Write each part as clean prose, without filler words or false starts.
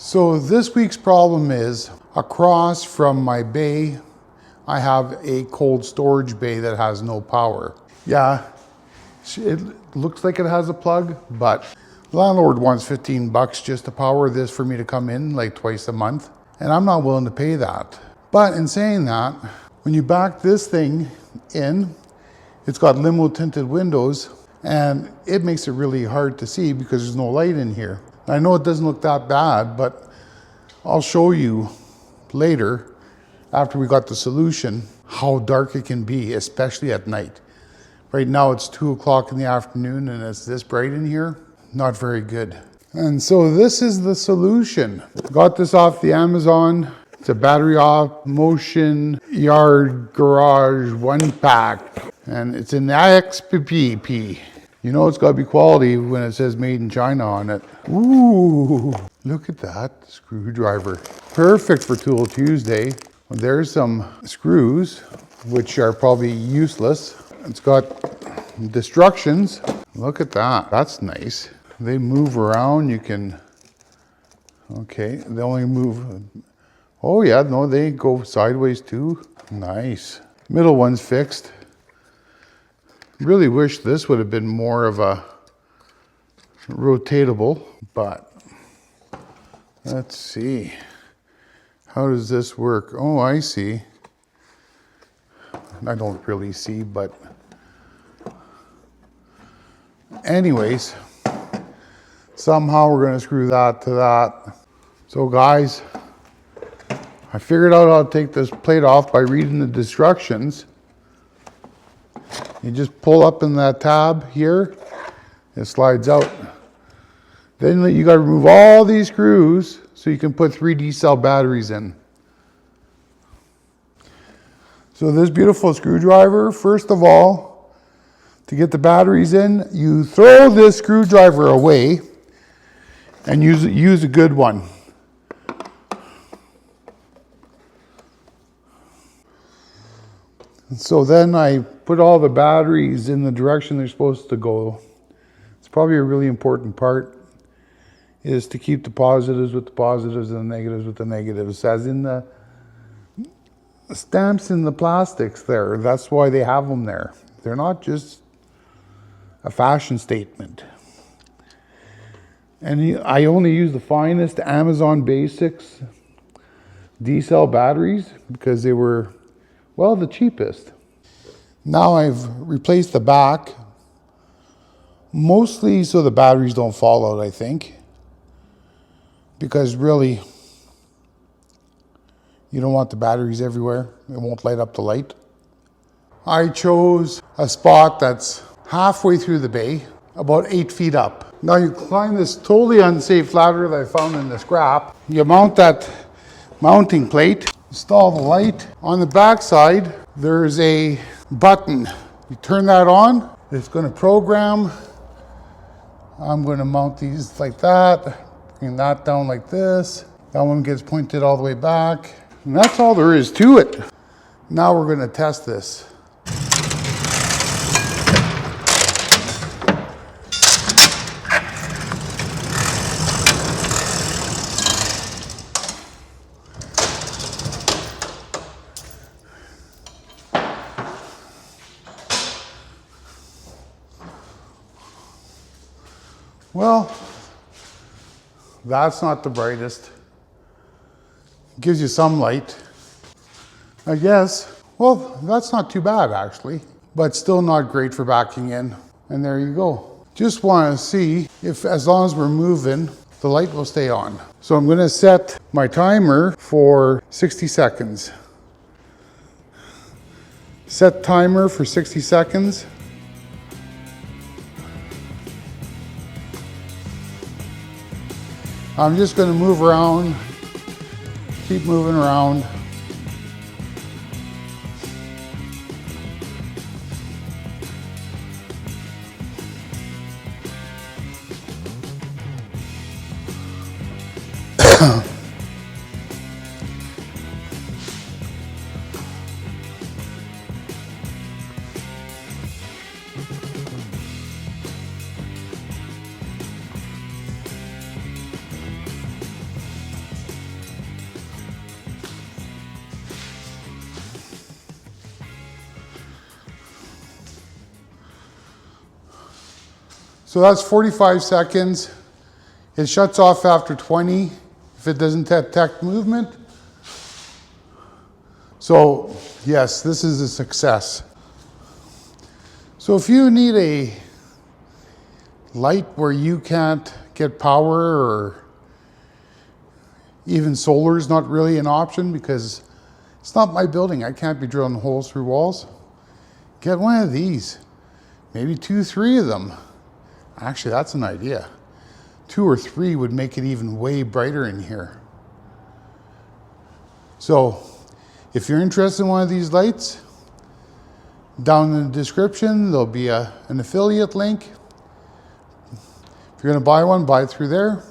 So this week's problem is across from my bay, I have a cold storage bay that has no power. Yeah, it looks like it has a plug, but landlord wants 15 bucks just to power this for me to come in like twice a month. And I'm not willing to pay that. But in saying that, when you back this thing in, it's got limo tinted windows and it makes it really hard to see because there's no light in here. I know it doesn't look that bad, but I'll show you later, after we got the solution, how dark it can be, especially at night. Right now it's 2 o'clock in the afternoon and it's this bright in here. Not very good. And so this is the solution. Got this off the Amazon. It's a battery off motion yard garage 1-pack. And it's an XPP. You know it's got to be quality when it says made in China on it. Ooh, look at that screwdriver. Perfect for Tool Tuesday. There's some screws, which are probably useless. It's got destructions. Look at that. That's nice. They move around. You can, okay, they only move. Oh yeah, no, they go sideways too. Nice. Middle one's fixed. Really wish this would have been more of a rotatable, but let's see. How does this work? Oh, I see. I don't really see, but anyways, somehow we're going to screw that to that. So guys, I figured out how to take this plate off by reading the instructions. You just pull up in that tab here, it slides out. Then you got to remove all these screws so you can put 3 D-cell batteries in. So this beautiful screwdriver, first of all, to get the batteries in, you throw this screwdriver away and use a good one. So then I put all the batteries in the direction they're supposed to go. It's probably a really important part, is to keep the positives with the positives and the negatives with the negatives, as in the stamps in the plastics there. That's why they have them there. They're not just a fashion statement. And I only use the finest Amazon Basics D-cell batteries because they were, well, the cheapest. Now I've replaced the back, mostly so the batteries don't fall out, I think. Because really, you don't want the batteries everywhere. It won't light up the light. I chose a spot that's halfway through the bay, about 8 feet up. Now you climb this totally unsafe ladder that I found in the scrap. You mount that mounting plate, install the light. On the back side, there's a button. You turn that on, it's going to program. I'm going to mount these like that, bring that down like this. That one gets pointed all the way back. And that's all there is to it. Now we're going to test this. Well, that's not the brightest. Gives you some light, I guess. Well, that's not too bad actually, but still not great for backing in. And there you go. Just want to see if, as long as we're moving, the light will stay on. So I'm going to set my timer for 60 seconds. Set timer for 60 seconds. I'm just going to move around, keep moving around. So that's 45 seconds. It shuts off after 20 if it doesn't detect movement. So yes, this is a success. So if you need a light where you can't get power, or even solar is not really an option because it's not my building, I can't be drilling holes through walls, get one of these. Maybe 2, 3 of them. Actually, that's an idea. 2 or 3 would make it even way brighter in here. So if you're interested in one of these lights, down in the description, there'll be an affiliate link. If you're gonna buy one, buy it through there.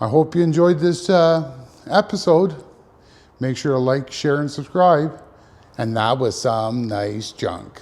I hope you enjoyed this episode. Make sure to like, share, and subscribe. And that was some nice junk.